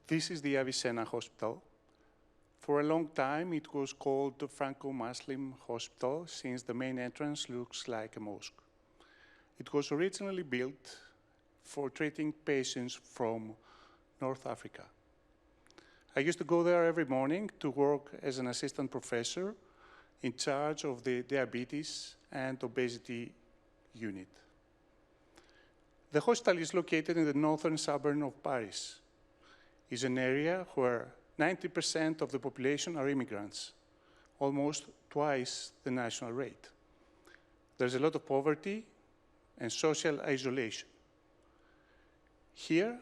This is the Avicenna Hospital. For a long time, it was called the Franco-Muslim Hospital, since the main entrance looks like a mosque. It was originally built for treating patients from North Africa. I used to go there every morning to work as an assistant professor in charge of the diabetes and obesity unit. The hospital is located in the northern suburb of Paris. It's an area where 90% of the population are immigrants, almost twice the national rate. There's a lot of poverty and social isolation. Here,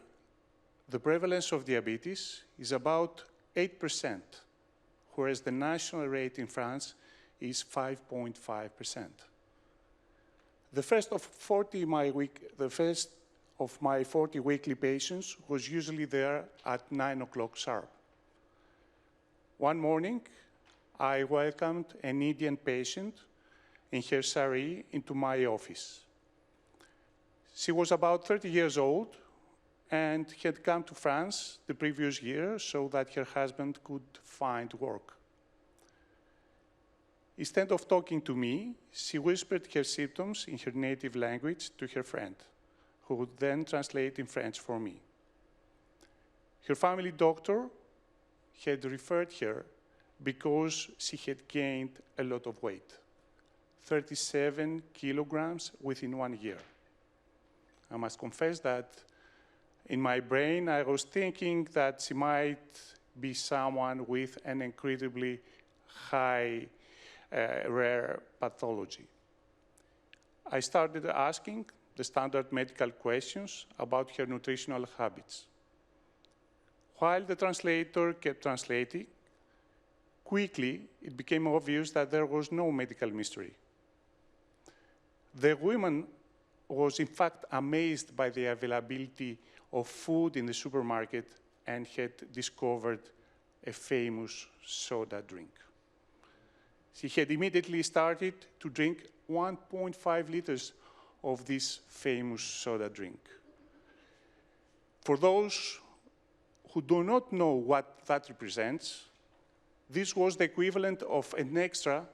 the prevalence of diabetes is about 8%, whereas the national rate in France is 5.5%. The first of my 40 weekly patients was usually there at 9 o'clock sharp. One morning, I welcomed an Indian patient in her sari into my office. She was about 30 years old and had come to France the previous year so that her husband could find work. Instead of talking to me, she whispered her symptoms in her native language to her friend, who would then translate in French for me. Her family doctor had referred her because she had gained a lot of weight, 37 kilograms within 1 year. I must confess that in my brain, I was thinking that she might be someone with an incredibly high, rare pathology. I started asking the standard medical questions about her nutritional habits. While the translator kept translating, quickly it became obvious that there was no medical mystery. The woman was in fact amazed by the availability of food in the supermarket and had discovered a famous soda drink. She had immediately started to drink 1.5 liters of this famous soda drink. For those who do not know what that represents, this was the equivalent of an extra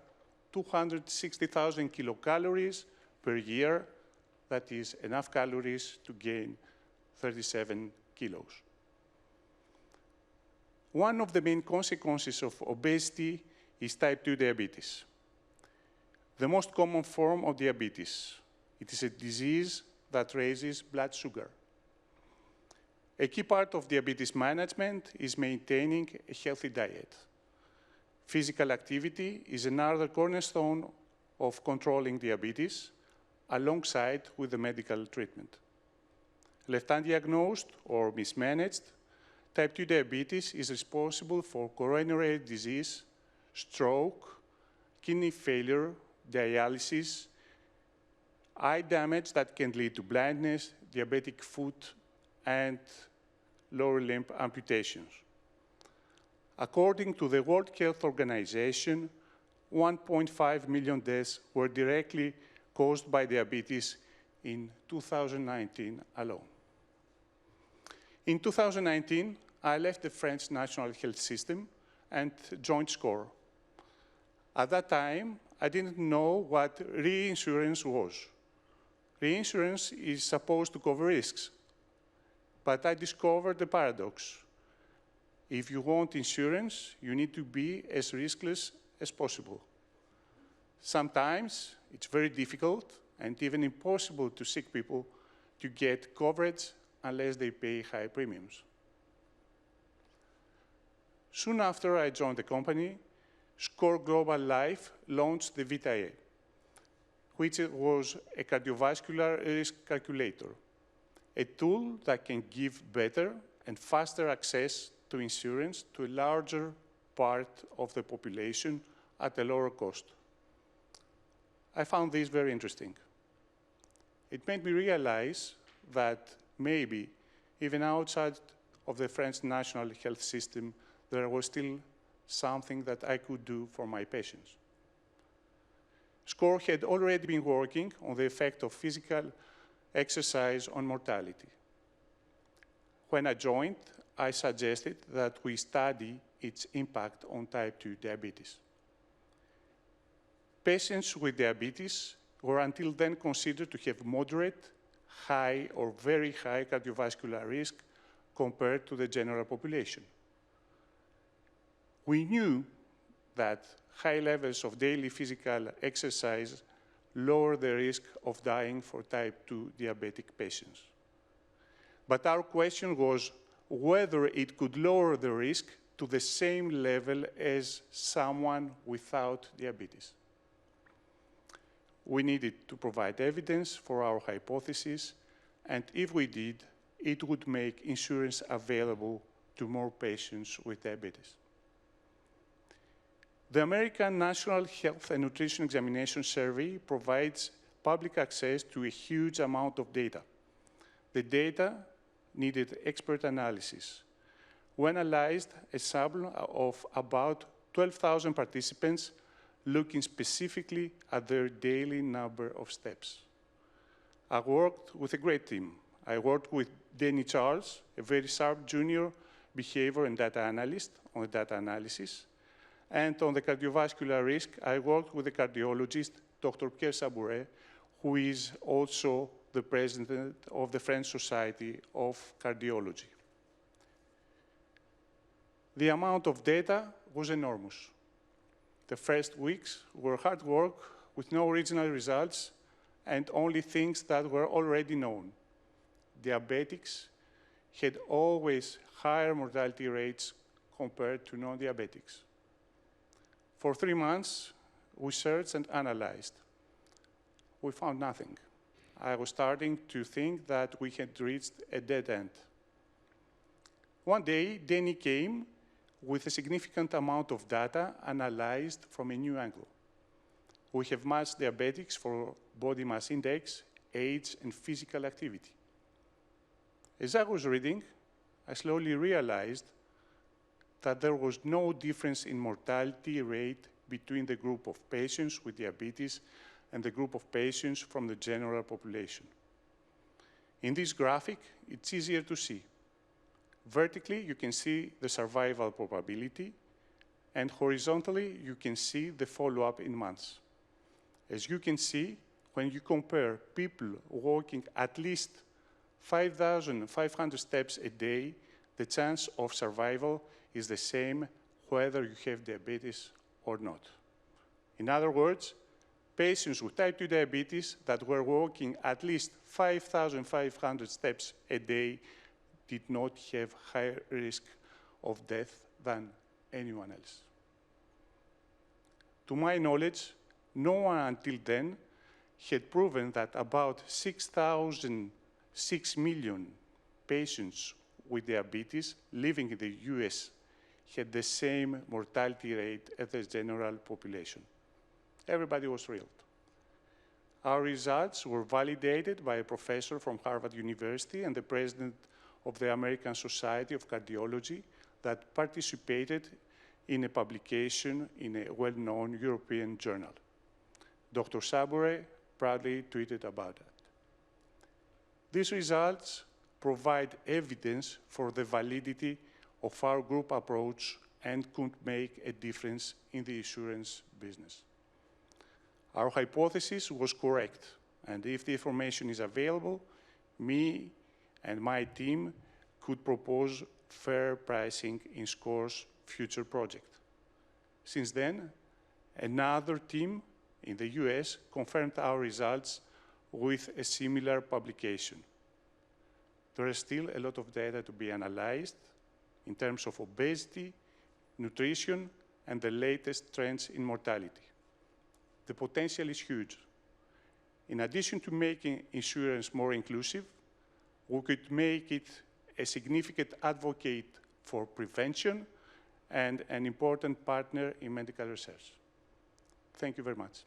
260,000 kilocalories per year. That is enough calories to gain 37 kilos. One of the main consequences of obesity is type 2 diabetes, the most common form of diabetes. It is a disease that raises blood sugar. A key part of diabetes management is maintaining a healthy diet. Physical activity is another cornerstone of controlling diabetes, alongside with the medical treatment. Left undiagnosed or mismanaged, type 2 diabetes is responsible for coronary disease, stroke, kidney failure, dialysis, eye damage that can lead to blindness, diabetic foot, and lower limb amputations. According to the World Health Organization, 1.5 million deaths were directly caused by diabetes in 2019 alone. In 2019, I left the French national health system and joined SCOR. At that time, I didn't know what reinsurance was. Reinsurance is supposed to cover risks, but I discovered the paradox. If you want insurance, you need to be as riskless as possible. Sometimes it's very difficult and even impossible to seek people to get coverage unless they pay high premiums. Soon after I joined the company, SCOR Global Life launched the VitaE, which was a cardiovascular risk calculator, a tool that can give better and faster access to insurance to a larger part of the population at a lower cost. I found this very interesting. It made me realize that maybe, even outside of the French national health system, there was still something that I could do for my patients. SCOR had already been working on the effect of physical exercise on mortality. When I joined, I suggested that we study its impact on type 2 diabetes. Patients with diabetes were until then considered to have moderate, high, or very high cardiovascular risk compared to the general population. We knew that high levels of daily physical exercise lower the risk of dying for type 2 diabetic patients. But our question was whether it could lower the risk to the same level as someone without diabetes. We needed to provide evidence for our hypothesis, and if we did, it would make insurance available to more patients with diabetes. The American National Health and Nutrition Examination Survey provides public access to a huge amount of data. The data needed expert analysis. We analyzed a sample of about 12,000 participants looking specifically at their daily number of steps. I worked with a great team. I worked with Danny Charles, a very sharp junior behavior and data analyst on data analysis. And on the cardiovascular risk, I worked with the cardiologist, Dr. Pierre Sabouret, who is also the president of the French Society of Cardiology. The amount of data was enormous. The first weeks were hard work with no original results and only things that were already known. Diabetics had always higher mortality rates compared to non-diabetics. For 3 months, we searched and analyzed. We found nothing. I was starting to think that we had reached a dead end. One day, Danny came with a significant amount of data analyzed from a new angle. We have matched diabetics for body mass index, age, and physical activity. As I was reading, I slowly realized that there was no difference in mortality rate between the group of patients with diabetes and the group of patients from the general population. In this graphic, it's easier to see. Vertically, you can see the survival probability, and horizontally, you can see the follow-up in months. As you can see, when you compare people walking at least 5,500 steps a day, the chance of survival is the same whether you have diabetes or not. In other words, patients with type 2 diabetes that were walking at least 5,500 steps a day did not have higher risk of death than anyone else. To my knowledge, no one until then had proven that about 6 million patients with diabetes living in the US had the same mortality rate as the general population. Everybody was thrilled. Our results were validated by a professor from Harvard University and the president of the American Society of Cardiology that participated in a publication in a well-known European journal. Dr. Sabouret proudly tweeted about that. These results provide evidence for the validity of our group approach and could make a difference in the insurance business. Our hypothesis was correct, and if the information is available, me and my team could propose fair pricing in SCOR's future project. Since then, another team in the US confirmed our results with a similar publication. There is still a lot of data to be analyzed in terms of obesity, nutrition, and the latest trends in mortality. The potential is huge. In addition to making insurance more inclusive, we could make it a significant advocate for prevention and an important partner in medical research. Thank you very much.